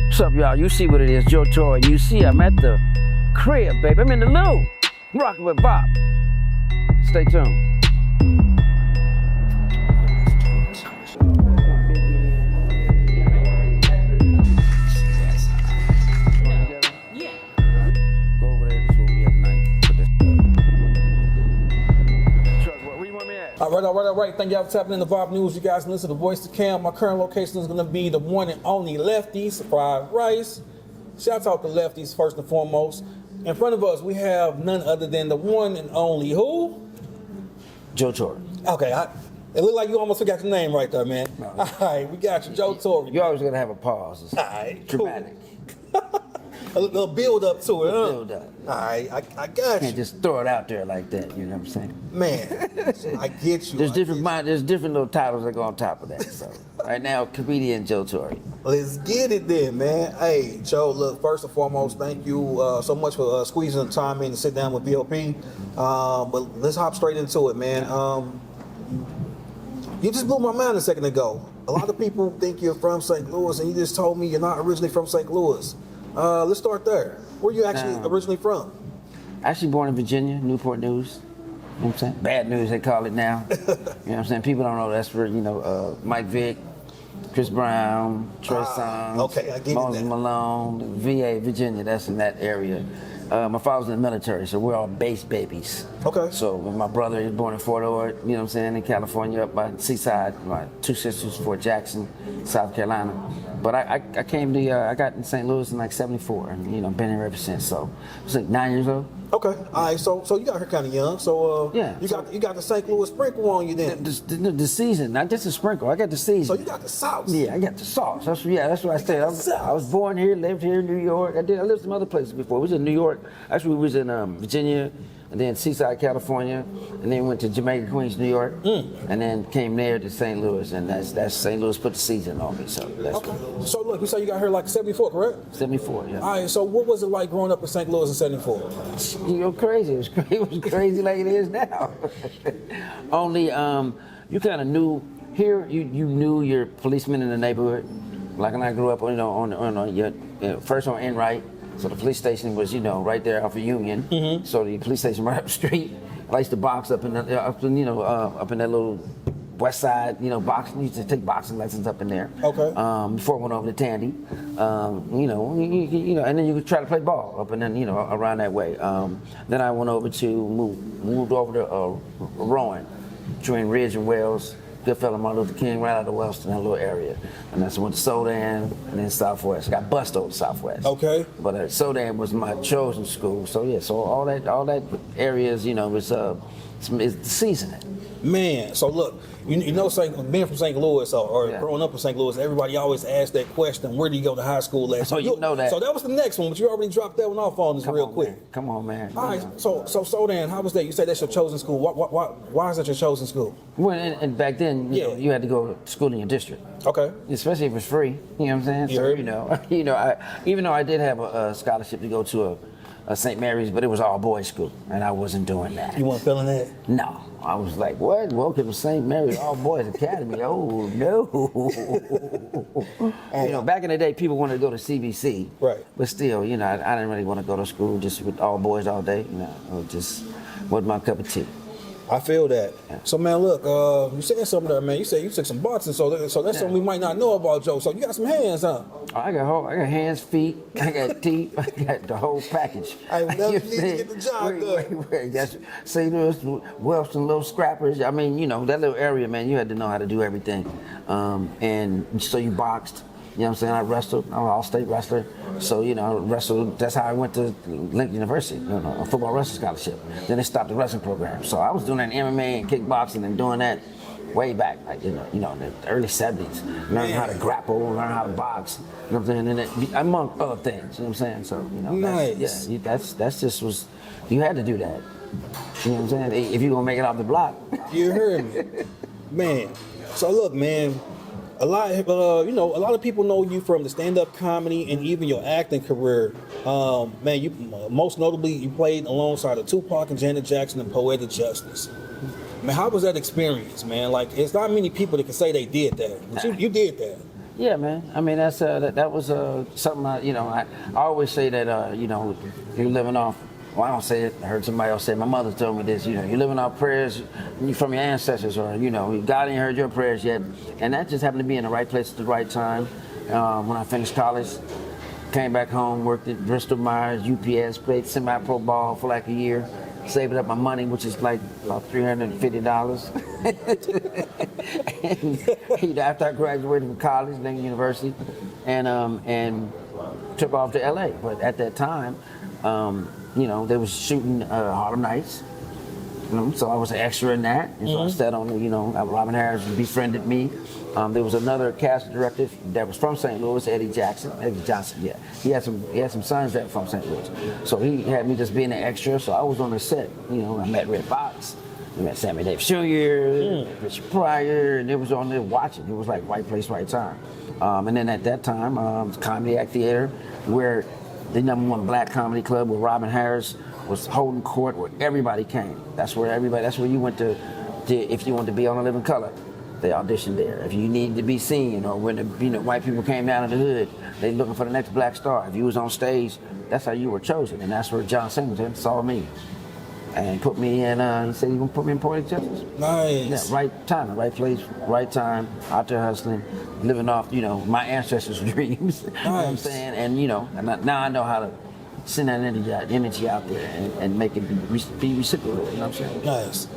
What's up, y'all? You see what it is, Joe Torry. You see I'm at the crib, baby. I'm in the loo. Rocking with VOP. Stay tuned. Go over there. This is where we at tonight. Put this Chuck, where you want me at? All right. Thank y'all for tapping in the VOP News. You guys can listen to the Voice to Cam. My current location is going to be the one and only Lefty's Fried Rice. Shout out to Lefty's first and foremost. In front of us, we have none other than the one and only who? Joe Torry. Okay, it looked like you almost forgot your name right there, man. No. All right, we got you, Joe Torry. You always gotta have a pause. It's All right, dramatic. Cool. A little build up to it, huh? Build up. All right, I got Can't you. just throw it out there like that. You know what I'm saying? Man, I get you. There's I different get there's different little titles that go on top of that. So right now, comedian Joe Torry. you. Let's get it then, man. Hey, Joe, look, first and foremost, thank you so much for squeezing the time in to sit down with VOP. But let's hop straight into it, man. You just blew my mind a second ago. A lot of people think you're from St. Louis, and you just told me you're not originally from St. Louis. Let's start there. Where you actually originally from? Actually born in Virginia, Newport News. You know what I'm saying? Bad news, they call it now. You know what I'm saying? People don't know that's where, Mike Vick, Chris Brown, Trey Songz, okay, I get Moses it now. Malone, VA, Virginia, that's in that area. My father was in the military, so we're all base babies. Okay. So my brother is born in Fort Ord, you know what I'm saying, in California, up by Seaside. My two sisters, Fort Jackson, South Carolina. But I got in St. Louis in like '74, and been here ever since. So I was like 9 years old. Okay, all right. So you got here kind of young. So Yeah. you got the St. Louis sprinkle on you then. The season, not just a sprinkle. I got the season. So you got the sauce. Yeah, I got the sauce. That's what I said. I was born here, lived here in New York. I lived some other places before. We was in New York. Actually, we was in Virginia, and then Seaside, California, and then went to Jamaica, Queens, New York, and then came there to St. Louis, and that's St. Louis put the season on me. So that's Okay. So look, you say you got here like '74, correct? 74. Yeah. All right. So what was it like growing up in St. Louis in '74? Crazy. It was crazy like it is now. Only you kind of knew here. You knew your policemen in the neighborhood. Like when I grew up, first on Enright. So the police station was, right there off of Union. Mm-hmm. So the police station right up the street. I used to box up in that little West Side, box. I used to take boxing lessons up in there. Okay. Before I went over to Tandy, and then you could try to play ball up and then around that way. Then I went over to moved over to Rowan, between Ridge and Wells. Goodfellow, Martin Luther King, right out of Wellston, that little area. And that's when I went to Sodan and then Southwest. I got bused over Southwest. Okay. But Sodan was my chosen school. So yeah, so all that areas, it's the seasoning. Man, so look, being from St. Louis or growing up in St. Louis, everybody always asks that question: where do you go to high school at? So you know that. So that was the next one, but you already dropped that one off on us real quick. Man. Come on, man. All right. So then, how was that? You say that's your chosen school. Why is that your chosen school? Well, and back then, you had to go to school in your district. Okay. Especially if it was free. You know what I'm saying? Yeah. So even though I did have a scholarship to go to a St. Mary's, but it was all boys school, and I wasn't doing that. You weren't feeling that? No, I was like, what? Welcome to St. Mary's All Boys Academy. Oh no! Back in the day, people wanted to go to CBC, right? But still, I didn't really want to go to school just with all boys all day. It just wasn't my cup of tea. I feel that. Yeah. So man, look, you said something there, man. You said you took some boxing, so that's something we might not know about, Joe. So you got some hands, huh? I got hands, feet, I got teeth, I got the whole package. I never need to get the job done. That's St. Louis, Wellston, little scrappers. I mean, that little area, man. You had to know how to do everything, and so you boxed. You know what I'm saying? I wrestled. I'm an all-state wrestler. So, I wrestled. That's how I went to Lincoln University, a football wrestling scholarship. Then they stopped the wrestling program. So I was doing that MMA and kickboxing and doing that way back, like, in the early 70s. Learning how to grapple, learn how to box. You know what I'm saying? And among other things, you know what I'm saying? So, nice. That's just was, you had to do that. You know what I'm saying? If you're going to make it off the block. You heard me. Man. So look, man. A lot of people know you from the stand-up comedy and even your acting career. Man, you most notably you played alongside of Tupac and Janet Jackson in Poetic Justice. Man, how was that experience, man? Like, it's not many people that can say they did that, but you did that. Yeah, man. I mean, that was something I always say that you're living off. Well, I don't say it. I heard somebody else say it. My mother told me this. You're living off prayers from your ancestors, or God ain't heard your prayers yet, and that just happened to be in the right place at the right time. When I finished college, came back home, worked at Bristol Myers, UPS, played semi-pro ball for like a year, saved up my money, which is like about $350. And after I graduated from college, then university, and took off to LA. But at that time, they was shooting Harlem Nights. So I was an extra in that, and so I sat on Robin Harris befriended me. There was another cast director that was from St. Louis, Eddie Johnson. Yeah, he had some sons that were from St. Louis. So he had me just being an extra. So I was on the set. I met Red Fox, I met Sammy Davis Jr., Richard Pryor, and it was on there watching. It was like right place, right time. And then at that time, Comedy Act Theater, where the #1 black comedy club, where Robin Harris was holding court, where everybody came. That's where you went to if you wanted to be on A Living Color. They auditioned there. If you needed to be seen, or when the white people came down to the hood, they looking for the next black star. If you was on stage, that's how you were chosen, and that's where John Singleton saw me and put me in. He said he gonna put me in Poetic Justice. Nice. Yeah, right time, right place, right time. Out there hustling, living off my ancestors' dreams. You know what I'm saying? And now I know how to send that energy out there and make it be reciprocal. You know what I'm saying? Nice.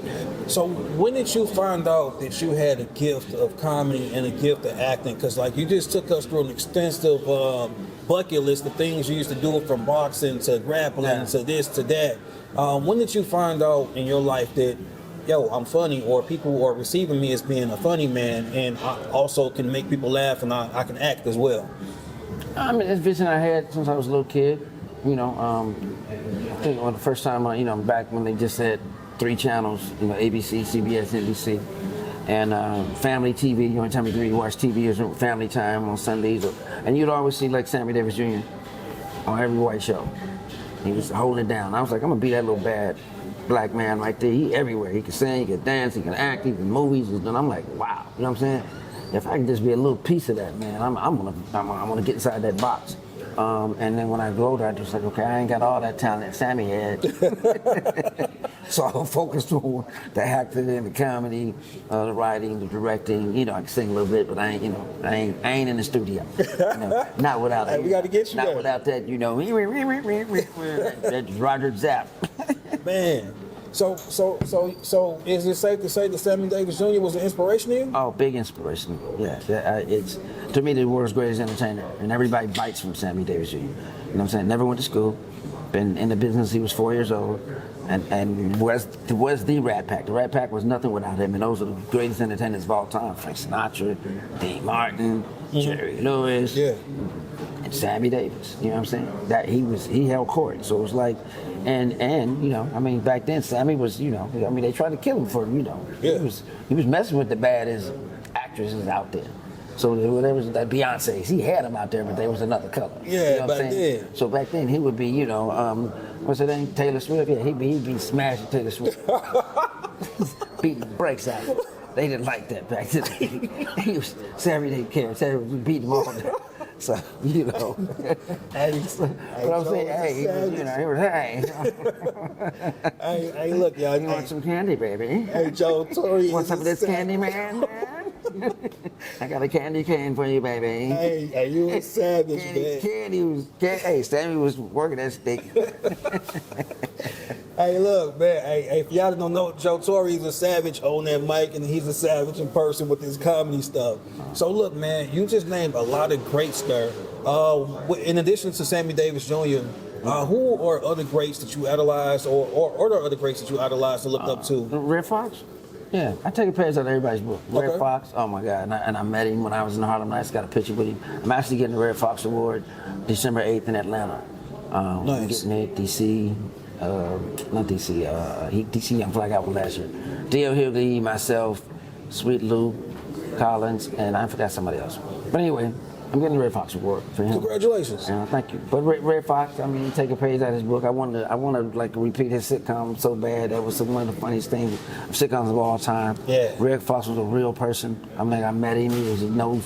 So when did you find out that you had a gift of comedy and a gift of acting? Because you just took us through an extensive bucket list of things you used to do, from boxing to grappling to this to that. When did you find out in your life that, I'm funny, or people are receiving me as being a funny man, and I also can make people laugh, and I can act as well? I mean, it's vision I had since I was a little kid. I think the first time, back when they just had 3 channels, ABC, CBS, NBC, and family TV. The only time you could really watch TV is Family Time on Sundays, and you'd always see like Sammy Davis Jr. on every white show. He was holding it down. I was like, I'm gonna be that little bad black man right there. He everywhere. He can sing, he can dance, he can act, he can movies, and I'm like, wow. You know what I'm saying? If I can just be a little piece of that, man, I'm gonna get inside that box. And then when I grew older, I just like, okay, I ain't got all that talent that Sammy had. So I focused on the acting and the comedy, the writing, the directing. I can sing a little bit, but I ain't in the studio. Not without that. Hey, we got to get you not there. without that, that's Roger Zapp. Man. So is it safe to say that Sammy Davis Jr. was an inspiration to you? Oh, big inspiration. Yeah, it's to me the world's greatest entertainer, and everybody bites from Sammy Davis Jr. You know what I'm saying? Never went to school, been in the business. He was 4 years old, and was the Rat Pack. The Rat Pack was nothing without him, and those are the greatest entertainers of all time: Frank Sinatra, Dean Martin, Jerry Lewis. Yeah. And Sammy Davis, you know what I'm saying? That he held court, so it was like, and back then Sammy was, they tried to kill him for, Yeah. he was messing with the baddest actresses out there. So there was that Beyonce, he had them out there, but they was another color. Yeah, you know what I'm saying? then. So back then he would be, what's her name? Taylor Swift. Yeah, he'd be smashing Taylor Swift, beating the brakes out of her. They didn't like that back then. Sammy didn't care. Sammy was beating them all day. So, Hey, but I'm saying, hey, he was, hey, look, y'all. You want some candy, baby? Hey, Joe Torry. Want some of this candy, man? I got a candy cane for you, baby. Hey, you a savage, man. Hey, Sammy was working that stick. Hey, look, man. Hey, if y'all don't know, Joe Torry is a savage on that mic, and he's a savage in person with his comedy stuff. So, look, man, you just named a lot of greats there. In addition to Sammy Davis Jr., who are other greats that you idolize, or are there other greats that you idolize to look up to? Red Fox? Yeah, I take a page out of everybody's book. Red Fox, oh my God, and I met him when I was in the Harlem Nights, got a picture with him. I'm actually getting the Red Fox Award December 8th in Atlanta. Nice. I'm getting it, DC. Not DC, DC Young Flag out last year. D.L. Hughley, myself, Sweet Lou, Collins, and I forgot somebody else. But anyway, I'm getting the Red Fox Award for him. Congratulations. Yeah, thank you. But Red Fox, I mean, take a page out of his book. I want to like repeat his sitcom so bad. That was one of the funniest things of sitcoms of all time. Yeah. Red Fox was a real person. I mean, I met him. He was no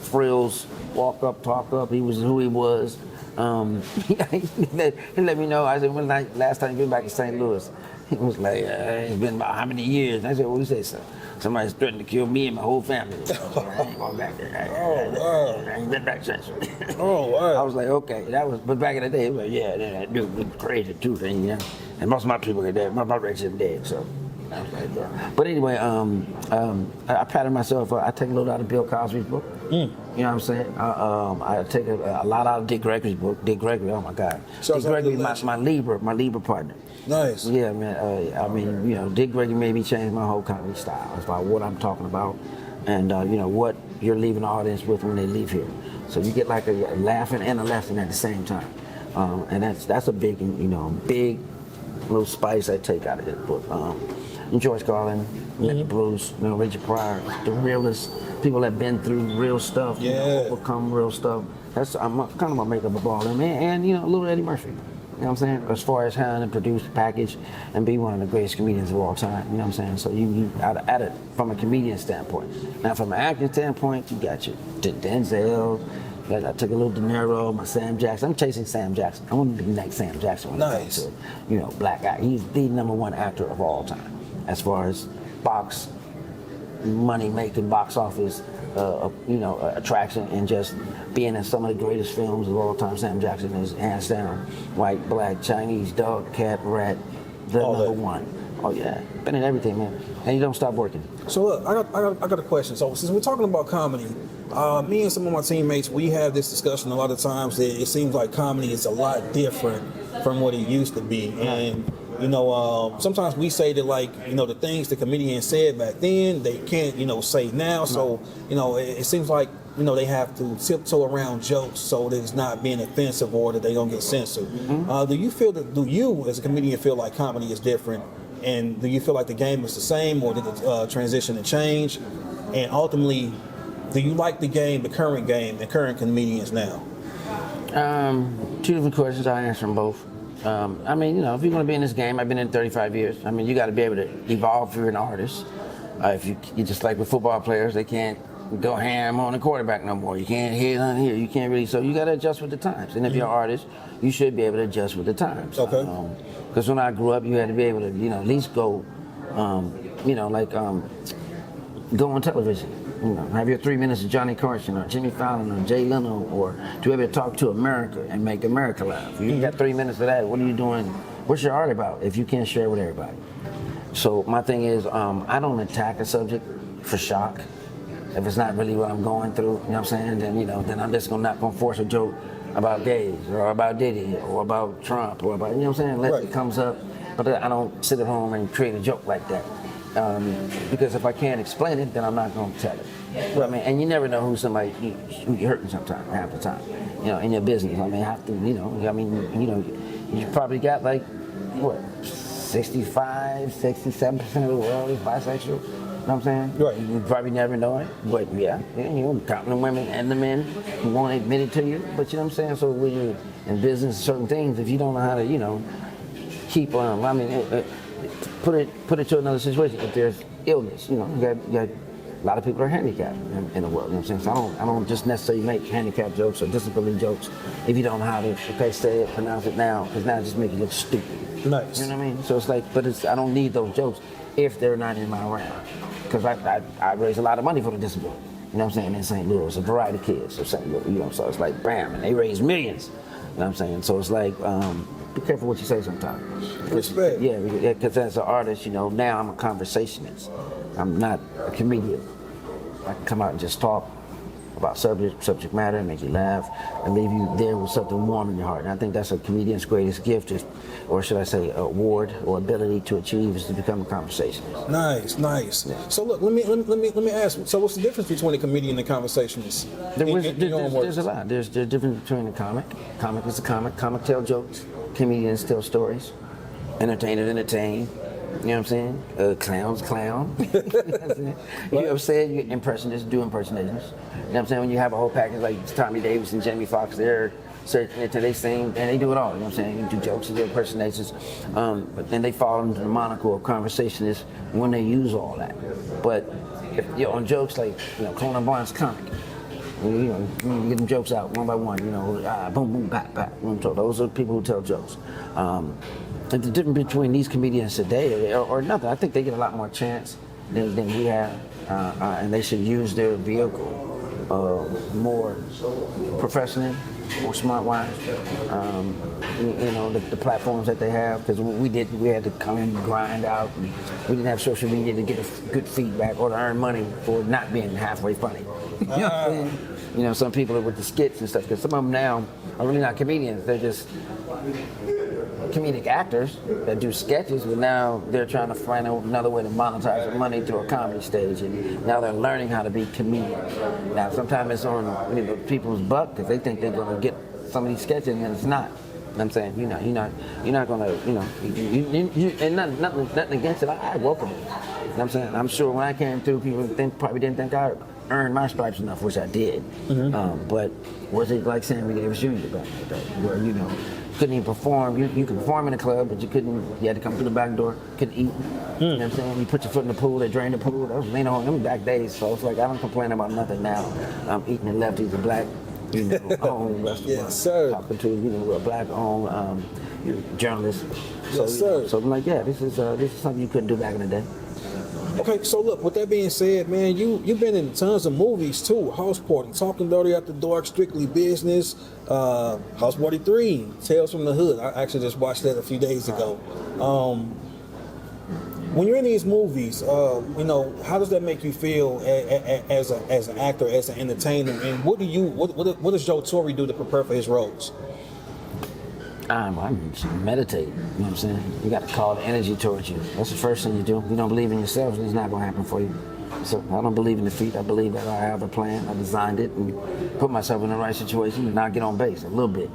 frills. Walk up, talk up. He was who he was. He let me know. I said, when last time you been back to St. Louis? He was like, it's been about how many years? And I said, what do you say, sir? Somebody's threatened to kill me and my whole family. I ain't going back there. I ain't been back since. Oh, wow. I was like, okay. But back in the day, it was like, yeah, that dude was crazy too, thing, you know. And most of my people are dead. My relatives are dead, so. I was like, yeah. But anyway, I patted myself. I take a little out of Bill Cosby's book. You know what I'm saying? I take a lot out of Dick Gregory's book. Dick Gregory, oh my God. Dick Gregory, my Libra partner. Nice. Yeah, man. I mean, you know, Dick Gregory made me change my whole comedy style. It's about what I'm talking about, and you know what you're leaving the audience with when they leave here. So you get like a laughing and a lesson at the same time, and that's a big, you know, big little spice I take out of his book. And George Carlin, Bruce, you know, Richard Pryor, the realists, people that been through real stuff, you know, overcome real stuff. I'm kind of gonna make up a ball, and you know, a little Eddie Murphy. You know what I'm saying? As far as how to produce, package, and be one of the greatest comedians of all time. You know what I'm saying? So you at it from a comedian standpoint. Now from an acting standpoint, you got your Denzel. I took a little De Niro, my Sam Jackson. I'm chasing Sam Jackson. I want to be the next Sam Jackson when it comes to, you know, black guy. He's the #1 actor of all time, as far as money making, box office, you know, attraction, and just being in some of the greatest films of all time. Sam Jackson is hands down, white, black, Chinese, dog, cat, rat, the #1. Oh yeah, been in everything, man. And you don't stop working. So look, I got a question. So since we're talking about comedy, me and some of my teammates, we have this discussion a lot of times. That it seems like comedy is a lot different from what it used to be, and you know, sometimes we say that, like, you know, the things the comedians said back then, they can't, you know, say now. So, you know, it seems like, you know, they have to tiptoe around jokes so that it's not being offensive or that they don't get censored. Do you as a comedian feel like comedy is different? And do you feel like the game is the same, or did it transition and change? And ultimately, do you like the current comedians now? Two different questions. I answer them both. I mean, you know, if you're going to be in this game, I've been in 35 years. I mean, you got to be able to evolve if you're an artist. If you just like with football players, they can't go ham on the quarterback no more. You can't hit on here. You can't really. So you got to adjust with the times. And if you're an artist, you should be able to adjust with the times. Okay. Because when I grew up, you had to be able to, you know, at least go, you know, like go on television. You know, have your 3 minutes of Johnny Carson or Jimmy Fallon or Jay Leno, or to be able to talk to America and make America laugh. You got 3 minutes of that. What are you doing? What's your art about if you can't share with everybody? So my thing is, I don't attack a subject for shock. If it's not really what I'm going through, you know what I'm saying? Then, you know, then I'm just not gonna force a joke about gays or about Diddy or about Trump or about, you know what I'm saying? Let it comes up, but I don't sit at home and create a joke like that. Because if I can't explain it, then I'm not going to tell it. Right. I mean, and you never know who you're hurting sometimes, half the time. You know, in your business. I mean, you probably got like, what, 65, 67% of the world is bisexual. You know what I'm saying? Right. You probably never know it, but yeah, you know, counting the women and the men who won't admit it to you. But you know what I'm saying? So when you're in business, certain things, if you don't know how to, you know, keep on, put it to another situation. If there's illness, you know, you got a lot of people are handicapped in the world. You know what I'm saying? So I don't just necessarily make handicap jokes or disability jokes if you don't know how to say it, pronounce it now, because now it just makes you look stupid. Nice. You know what I mean? So it's like, I don't need those jokes if they're not in my realm, because I raise a lot of money for the disability. You know what I'm saying? In St. Louis, a variety of kids of St. Louis. You know, so it's like bam, and they raise millions. You know what I'm saying? So it's like. Be careful what you say sometimes. Respect. Yeah, because as an artist, you know, now I'm a conversationist. I'm not a comedian. I can come out and just talk about subject matter and make you laugh and leave you there with something warm in your heart. And I think that's a comedian's greatest gift, or should I say award or ability to achieve, is to become a conversationist. Nice. Yeah. So look, let me ask. So what's the difference between a comedian and a conversationist? There's a lot. There's a difference between a comic. Comic is a comic. Comic tell jokes. Comedians tell stories. Entertainers entertain. You know what I'm saying? Clown's clown. You know what I'm saying? You know what I'm saying? You impersonators do impersonations. You know what I'm saying? When you have a whole package like Tommy Davis and Jamie Foxx, they're searching it till they sing, and they do it all. You know what I'm saying? You do jokes and do impersonations, but then they fall into the moniker of conversationists when they use all that. But if you're on jokes like, Conan Barnes comic, you get them jokes out one by one. Boom, boom, pat, pat. So those are people who tell jokes. The difference between these comedians today or nothing, I think they get a lot more chance than we have, and they should use their vehicle more professionally, more smart-wise. The platforms that they have, because we had to come and grind out, and we didn't have social media to get good feedback or to earn money for not being halfway funny. You know what I'm saying? Some people are with the skits and stuff, because some of them now are really not comedians, they're just comedic actors that do sketches, but now they're trying to find another way to monetize their money through a comedy stage, and now they're learning how to be comedians. Now sometimes it's on people's butt because they think they're going to get some of these sketches, and it's not. I'm saying, you're not going to, and nothing against it. I welcome it. You know what I'm saying? I'm sure when I came through, people probably didn't think I earned my stripes enough, which I did. Mm-hmm. But was it like Sammy Davis Jr. back in the day, where couldn't even perform? You could perform in a club, but you had to come through the back door, couldn't eat. You know what I'm saying? You put your foot in the pool, they drained the pool. That was them back days. So it's like I don't complain about nothing now. I'm eating in Lefty's, a black owned restaurant. Yes, sir. Talking to a black owned journalist. Yes, sir. So I'm like, yeah, this is something you couldn't do back in the day. Okay, so look, with that being said, man, you've been in tons of movies too. House Party, Talking Dirty After Dark, Strictly Business, House Party 3, Tales from the Hood. I actually just watched that a few days ago. When you're in these movies, how does that make you feel as an actor, as an entertainer, and what does Joe Torry do to prepare for his roles? I meditate, you know what I'm saying? You got to call the energy towards you. That's the first thing you do. If you don't believe in yourself, it's not going to happen for you. So I don't believe in defeat. I believe that I have a plan. I designed it and put myself in the right situation and now get on base a little bit.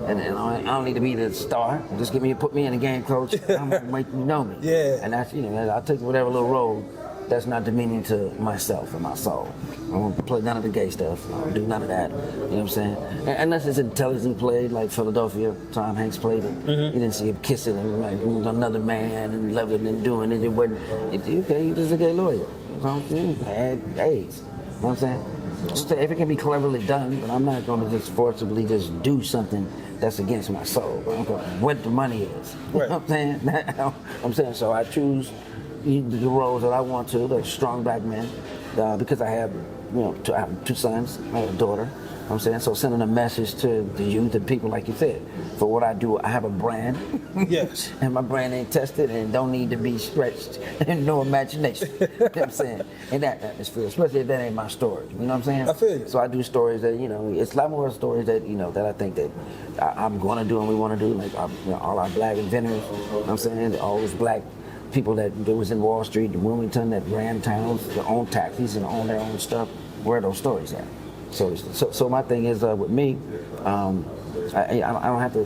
And I don't need to be the star. Just put me in the game, coach. I'm going to make you know me. Yeah. And that's, I'll take whatever little role that's not demeaning to myself and my soul. I won't play none of the gay stuff. I don't do none of that. You know what I'm saying? Unless it's intelligently played, like Philadelphia, Tom Hanks played it. Mm-hmm. You didn't see him kissing another man and loving and doing it. It wasn't, okay, you're just a gay lawyer. You know what I'm saying? Had AIDS. You know what I'm saying? If it can be cleverly done, but I'm not going to just forcibly just do something that's against my soul. I don't care what the money is. You know what I'm saying? I'm saying, so I choose the roles that I want to, the strong black men, because I have, I have 2 sons, I have a daughter. You know what I'm saying? So sending a message to the youth and people, like you said, for what I do, I have a brand. Yes. And my brand ain't tested and don't need to be stretched and no imagination. You know what I'm saying? In that atmosphere, especially if that ain't my story. You know what I'm saying? I feel you. So I do stories that, it's a lot more stories that, that I think that I'm going to do and we want to do, like all our black inventors, you know what I'm saying? All those black people that was in Wall Street, Wilmington, that ran towns, their own taxis and own their own stuff. Where are those stories at? So my thing is with me, I don't have to,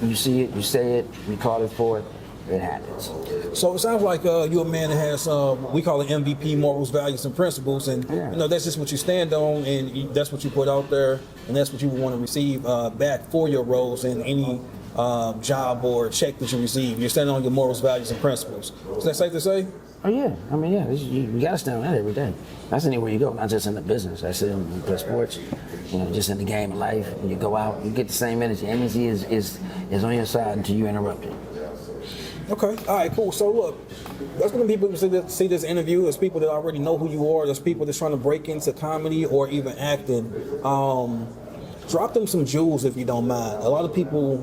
you see it, you say it, you call it forth, it happens. So it sounds like you're a man that has, we call it MVP, morals, values, and principles, and that's just what you stand on, and that's what you put out there, and that's what you want to receive back for your roles in any job or check that you receive. You're standing on your morals, values, and principles. Is that safe to say? Oh yeah, I mean you gotta stand on that every day. That's anywhere you go, not just in the business. That's in the sports, just in the game of life. When you go out, you get the same energy. Energy is on your side until you interrupt it. Okay, all right, cool. So look, that's going to be people who see this interview. There's people that already know who you are. There's people that's trying to break into comedy or even acting. Drop them some jewels if you don't mind. A lot of people,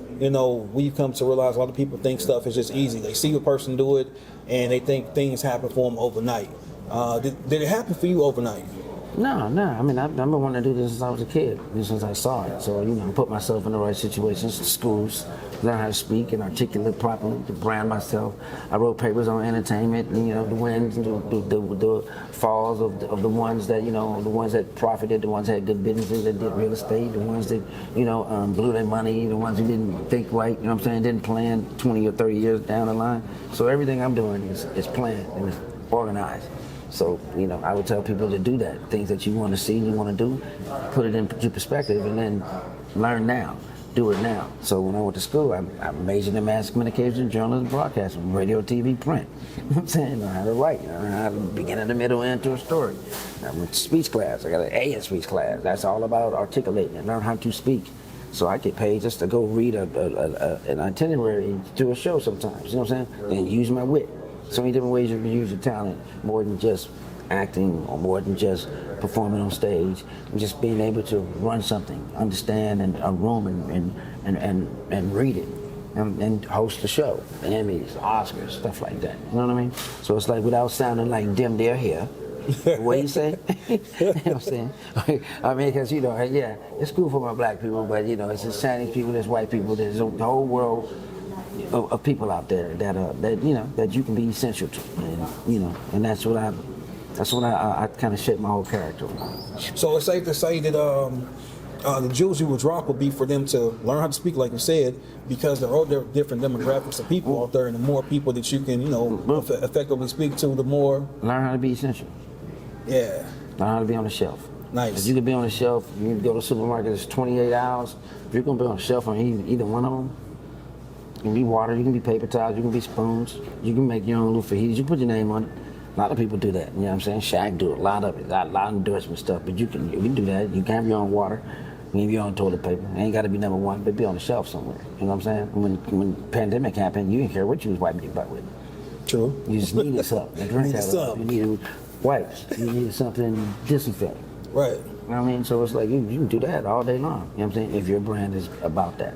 we come to realize a lot of people think stuff is just easy. They see a person do it and they think things happen for them overnight. Did it happen for you overnight? No. I mean, I've been wanting to do this since I was a kid, since I saw it. So, put myself in the right situations, schools, learn how to speak and articulate properly, to brand myself. I wrote papers on entertainment, the wins, the falls of the ones that, the ones that profited, the ones that had good businesses, that did real estate, the ones that, blew their money, the ones who didn't think right, didn't plan 20 or 30 years down the line. So everything I'm doing is planned and it's organized. So, I would tell people to do that. Things that you want to see and you want to do, put it into perspective and then learn now. Do it now. So when I went to school, I majored in mass communication, journalism, broadcasting, radio, TV, print. You know what I'm saying? I know how to write. I know how to begin in the middle, end to a story. I went to speech class. I got an A in speech class. That's all about articulating and learn how to speak. So I get paid just to go read an itinerary to a show sometimes. You know what I'm saying? Then use my wit. So many different ways you can use your talent, more than just acting or more than just performing on stage, and just being able to run something, understand a room and read it and host the show, the Emmys, Oscars, stuff like that. You know what I mean? So it's like without sounding like dim they're here. What you say? You know what I'm saying? I mean, because, yeah, it's cool for my black people, but, it's Hispanic people, there's white people, there's the whole world of people out there that you can be essential to, and that's what I kind of shape my whole character around. So it's safe to say that the jewels you would drop would be for them to learn how to speak, like you said, because there are different demographics of people out there, and the more people that you can, effectively speak to, the more. Learn how to be essential. Yeah. Learn how to be on the shelf. Nice. If you can be on the shelf, you can go to the supermarket, it's 28 hours. If you're going to be on the shelf on either one of them, you can be water, you can be paper towels, you can be spoons, you can make your own little fajitas, you can put your name on it. A lot of people do that, you know what I'm saying? Shaq do a lot of it, a lot of endorsement stuff, but you can do that. You can have your own water, you can have your own toilet paper. It ain't got to be number one, but be on the shelf somewhere, you know what I'm saying? When the pandemic happened, you didn't care what you was wiping your butt with. True. You just needed something. You needed wipes, you needed something disinfectant. Right. You know what I mean? So it's like, you can do that all day long, you know what I'm saying? If your brand is about that.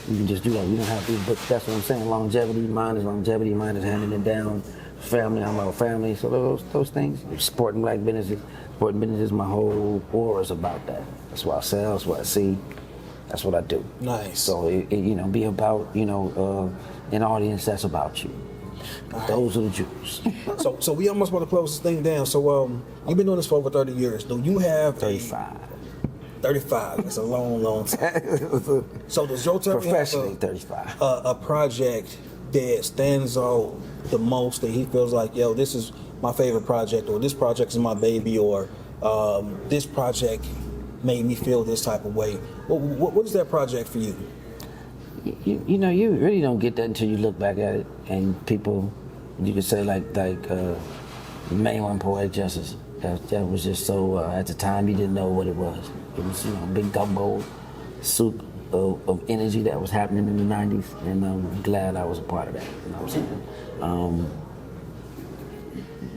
You can just do that. You don't have to, but that's what I'm saying. Longevity, mine is handing it down. Family, I'm about family. So those things, supporting black businesses, my whole aura is about that. That's what I sell, that's what I see, that's what I do. Nice. So, be about, an audience that's about you. Right. Those are the Jews. So we almost want to close this thing down. So you've been doing this for over 30 years. Do you have 35. 35. That's a long time. So does Joe Torry professionally 35 a project that stands out the most, that he feels like, yo, this is my favorite project, or this project is my baby, or this project made me feel this type of way? What is that project for you? You really don't get that until you look back at it, and people, you could say like the main one, Poetic Justice. That was just so, at the time you didn't know what it was. It was, big gumbo soup of energy that was happening in the 90s, and I'm glad I was a part of that, you know what I'm saying?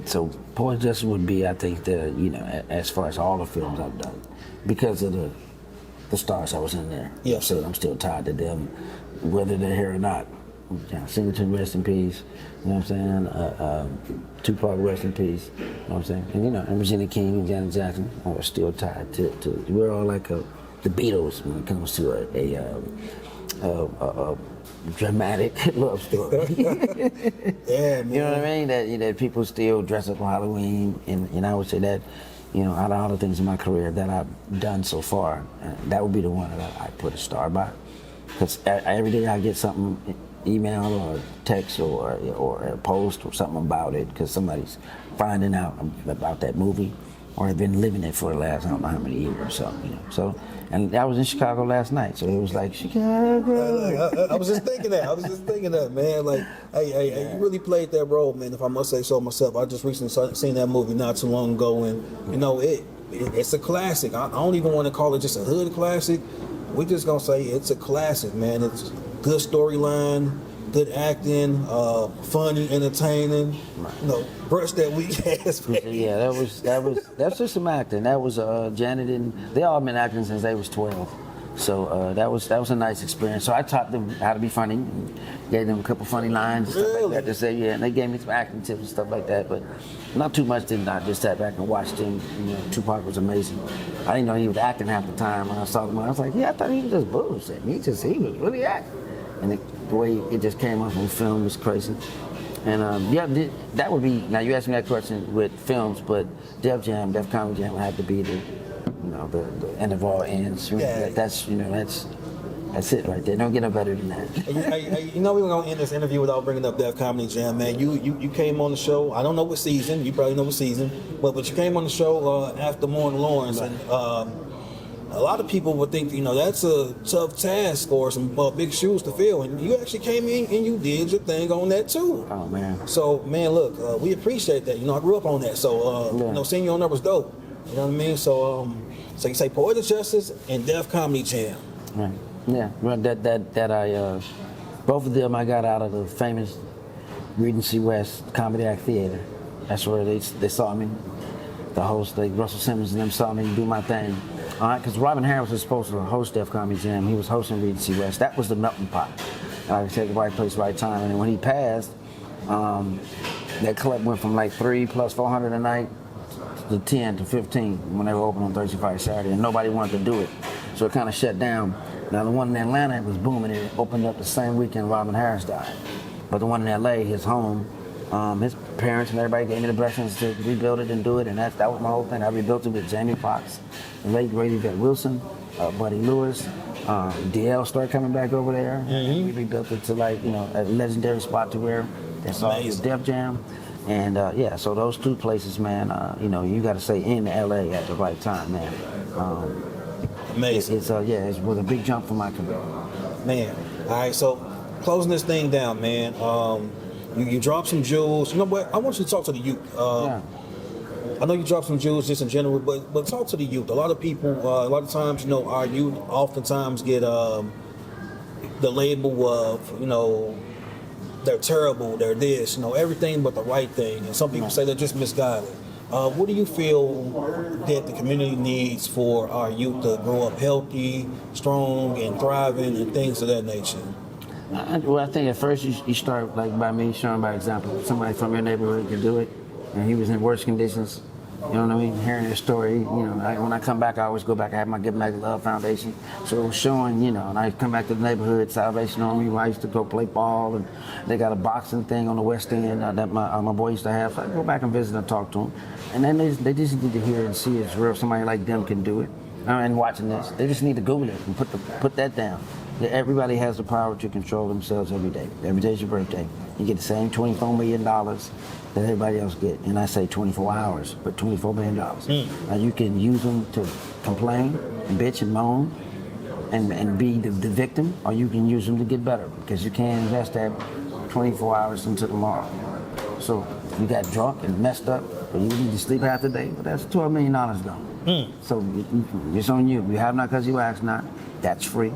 So Poetic Justice would be, I think, as far as all the films I've done, because of the stars I was in there. Yeah. So I'm still tied to them, whether they're here or not. Singleton, rest in peace. You know what I'm saying? Tupac, rest in peace. You know what I'm saying? And and Regina King and Janet Jackson are still tied to. We're all like the Beatles when it comes to a dramatic love story. Yeah, man. You know what I mean? That people still dress up on Halloween, and I would say that, out of all the things in my career that I've done so far, that would be the one that I put a star by. Because every day I get something, email or text or a post or something about it, because somebody's finding out about that movie, or have been living it for the last I don't know how many years or something. So, and I was in Chicago last night, so it was like Chicago. I was just thinking that, man. Like, hey, you really played that role, man. If I must say so myself, I just recently seen that movie not too long ago, and it's a classic. I don't even want to call it just a hood classic. We just gonna say it's a classic, man. It's good storyline, good acting, funny, entertaining. Brush that weak ass. Yeah, that's just some acting. That was Janet, and they all been acting since they was 12. So that was a nice experience. So I taught them how to be funny, gave them a couple funny lines, and stuff like that to say, yeah, and they gave me some acting tips and stuff like that, but not too much. Didn't I just sat back and watched him. You know, Tupac was amazing. I didn't know he was acting half the time. When I saw him, I was like, yeah, I thought he was just bullshit. He was really acting. And the way it just came off on film was crazy. And that would be, now you asked me that question with films, but Def Comedy Jam had to be the end of all ends. Yeah. That's it right there. Don't get no better than that. We were gonna end this interview without bringing up Def Comedy Jam, man. You came on the show. I don't know what season. You probably know what season, but you came on the show after Morton Lawrence, right. And a lot of people would think that's a tough task or some big shoes to fill, and you actually came in and you did your thing on that too. Oh man. So man, look, we appreciate that. I grew up on that, so seeing you on there was dope. You know what I mean? So you say Poetic Justice and Def Comedy Jam. Right. Yeah. Well, both of them I got out of the famous Regency West Comedy Act Theater. That's where they saw me. The host, Russell Simmons and them saw me do my thing. All right, because Robin Harris was supposed to host Def Comedy Jam. He was hosting Regency West. That was the melting pot. I said the right place, right time. And then when he passed, that club went from like 3 plus 400 a night to 10 to 15 when they were open on Thursday, Friday, Saturday, and nobody wanted to do it. So it kind of shut down. Now the one in Atlanta was booming. It opened up the same weekend Robin Harris died. But the one in LA, his home, his parents and everybody gave me the blessings to rebuild it and do it, and that was my whole thing. I rebuilt it with Jamie Foxx, the late great Yvette Wilson, Buddy Lewis, DL started coming back over there. Mm-hmm. We rebuilt it to a legendary spot to where they saw the Def Jam. And so those two places, man, you got to say in LA at the right time, man. Amazing. It was a big jump for my career. Man, all right, so closing this thing down, man. You dropped some jewels. You know what? I want you to talk to the youth. I know you dropped some jewels just in general, but talk to the youth. A lot of people, a lot of times, our youth oftentimes get the label of, they're terrible, they're this, everything but the right thing. And some people say they're just misguided. What do you feel that the community needs for our youth to grow up healthy, strong, and thriving, and things of that nature? Well, I think at first you start by me showing by example. Somebody from your neighborhood can do it, and he was in worse conditions. You know what I mean? Hearing his story, when I come back, I always go back. I have my Give Back Love Foundation, so it was showing, and I come back to the neighborhood, Salvation Army, where I used to go play ball, and they got a boxing thing on the West End that my boy used to have. So I go back and visit and talk to him, and then they just need to hear and see it's real. Somebody like them can do it. And watching this, they just need to Google it and put that down. Everybody has the power to control themselves every day. Every day's your birthday. You get the same $24 million that everybody else get. And I say 24 hours, but $24 million. Now you can use them to complain and bitch and moan and be the victim, or you can use them to get better, because you can't invest that 24 hours into tomorrow. So you got drunk and messed up, but you need to sleep half the day, but that's $12 million gone. So it's on you. You have not because you ask not. That's free.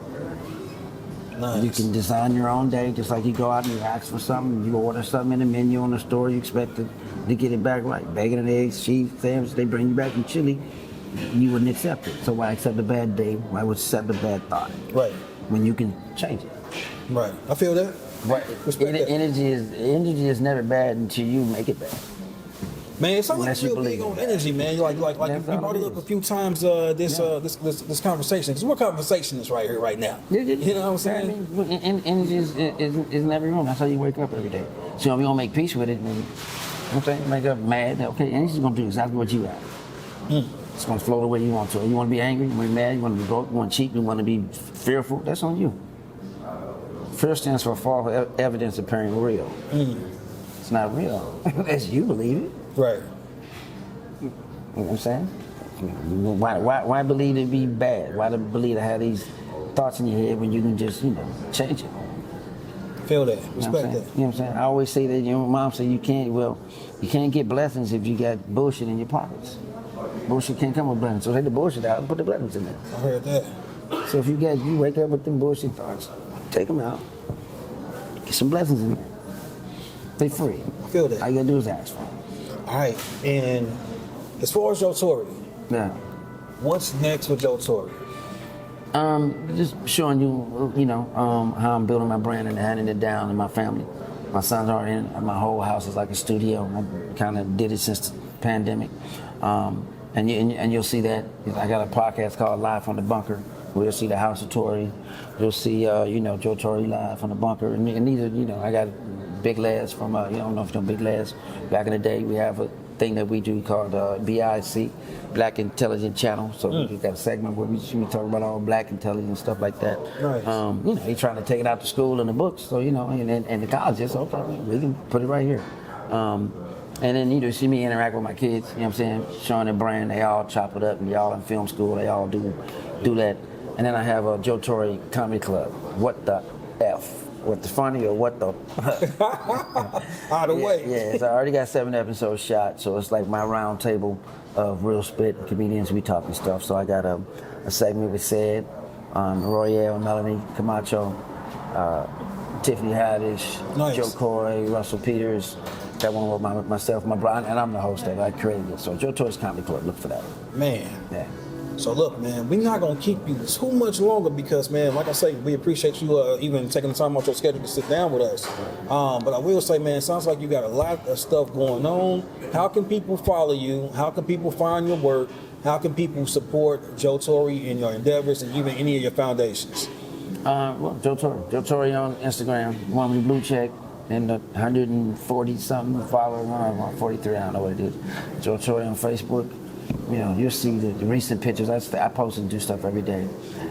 Nice. You can design your own day, just like you go out and you ask for something, you order something in the menu on the store, you expect to get it back right. Bacon and eggs, cheese, sandwich, they bring you back in chili, you wouldn't accept it. So why accept a bad day? Why would accept a bad thought? Right. When you can change it. Right. I feel that. Right. Energy is never bad until you make it bad. Man, it's something like real big on energy, man. Like you brought it up a few times this conversation. Because we're conversationists right here, right now. You know what I'm saying? I mean, energy is in every room. That's how you wake up every day. So if you don't make peace with it, then make up mad. Okay, energy's gonna do exactly what you have. It's gonna flow the way you want to. You want to be angry, you want to be mad, you want to be broke, you want to cheat, you want to be fearful. That's on you. Fear stands for false evidence appearing real. It's not real. As you believe it. Right. You know what I'm saying? Why believe it be bad? Why believe to have these thoughts in your head when you can just, change it? Feel that. Respect that. You know what I'm saying? I always say that, your mom said you can't get blessings if you got bullshit in your pockets. Bullshit can't come with blessings. So take the bullshit out and put the blessings in there. I heard that. So if you wake up with them bullshit thoughts, take them out. Get some blessings in there. They free. Feel that. All you gotta do is ask for them. All right, and as far as Joe Torry, yeah, what's next with Joe Torry? Just showing you, you know, how I'm building my brand and handing it down to my family. My sons are in. My whole house is like a studio. I kind of did it since the pandemic, and you'll see that. I got a podcast called Live from the Bunker, where you'll see the House of Torry. You'll see, you know, Joe Torry live from the bunker, and these are, you know, I got Big Lads from, you don't know if you know Big Lads. Back in the day, we have a thing that we do called BIC, Black Intelligent Channel. So we got a segment where we talk about all black intelligence stuff like that. Nice. You know, he's trying to take it out to school and the books. So, you know, and the colleges, okay, we can put it right here. And then, you know, see me interact with my kids, you know what I'm saying, showing their brand. They all chop it up, and they all in film school. They all do that. And then I have a Joe Torry Comedy Club. What the F? What the funny or what the? Out of the way. Yeah, so I already got 7 episodes shot, so it's like my round table of real spit comedians. We talking stuff. So I got a segment with Sid, Royale, Melanie Camacho, Tiffany Haddish, Nice. Joe Coy, Russell Peters. That one with myself, my brother, and I'm the host of it. I created it. So Joe Torry's Comedy Club. Look for that. Man. Yeah. So look, man, we're not gonna keep you too much longer because, man, like I say, we appreciate you even taking the time off your schedule to sit down with us. But I will say, man, it sounds like you got a lot of stuff going on. How can people follow you? How can people find your work? How can people support Joe Torry in your endeavors and even any of your foundations? Well, Joe Torry on Instagram, one with blue check, and 140 something followers, 43, I don't know what it is. Joe Torry on Facebook. You know, you'll see the recent pictures. I post and do stuff every day.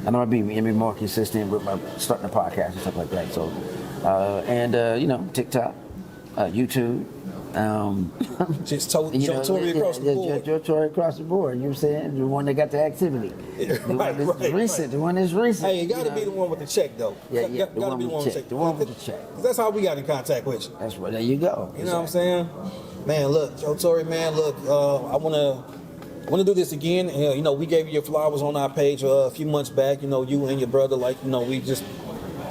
I'm gonna be more consistent with my starting a podcast and stuff like that. So, you know, TikTok, YouTube. Just Joe Torry across the board. Joe Torry across the board. You know what I'm saying? The one that got the activity. The one that's recent. Hey, you gotta be the one with the check, though. Yeah, Gotta the one be with the check. The one with the check. That's how we got in contact with you. That's right. There you go. You know what I'm saying? Man, look, Joe Torry, man, look, I want to do this again. You know, we gave you your flowers on our page a few months back. You know, you and your brother, like, you know, we just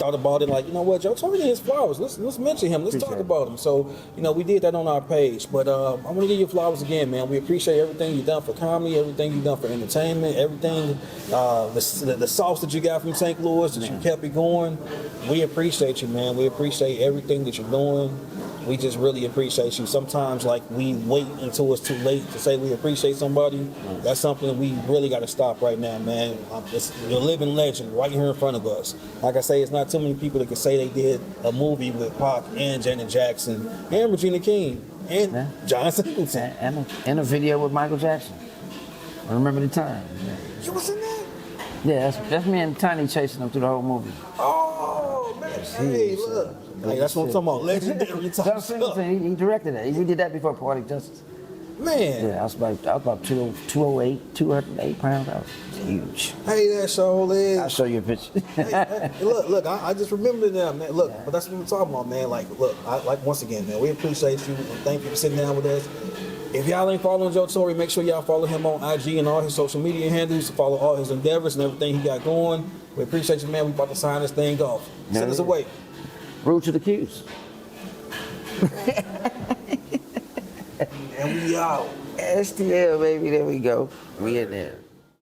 thought about it, like, you know what, Joe Torry his flowers. Let's mention him. Let's talk about him. So, you know, we did that on our page. But I want to give you flowers again, man. We appreciate everything you've done for comedy, everything you've done for entertainment, everything, the sauce that you got from St. Louis that you kept it going. We appreciate you, man. We appreciate everything that you're doing. We just really appreciate you. Sometimes, like, we wait until it's too late to say we appreciate somebody. That's something we really got to stop right now, man. You're a living legend right here in front of us. Like I say, it's not too many people that can say they did a movie with Pac and Janet Jackson and Regina King and John Singleton. And a video with Michael Jackson. I remember the time. You was in that? Yeah, that's me and Tiny chasing them through the whole movie. Oh, man. Hey, look. Hey, that's what I'm talking about. Legendary type stuff. He directed that. He did that before Poetic Justice. Man. Yeah, I was about 208 pounds. I was huge. Hey, that show is. I'll show you a picture. Hey, look, I just remembered that, man. Look, but that's what we're talking about, man. Like, look, once again, man, we appreciate you. And thank you for sitting down with us. If y'all ain't following Joe Torry, make sure y'all follow him on IG and all his social media handles. Follow all his endeavors and everything he got going. We appreciate you, man. We about to sign this thing off. Send us away. Root to the Q's. And we out. STL, baby. There we go. We in there.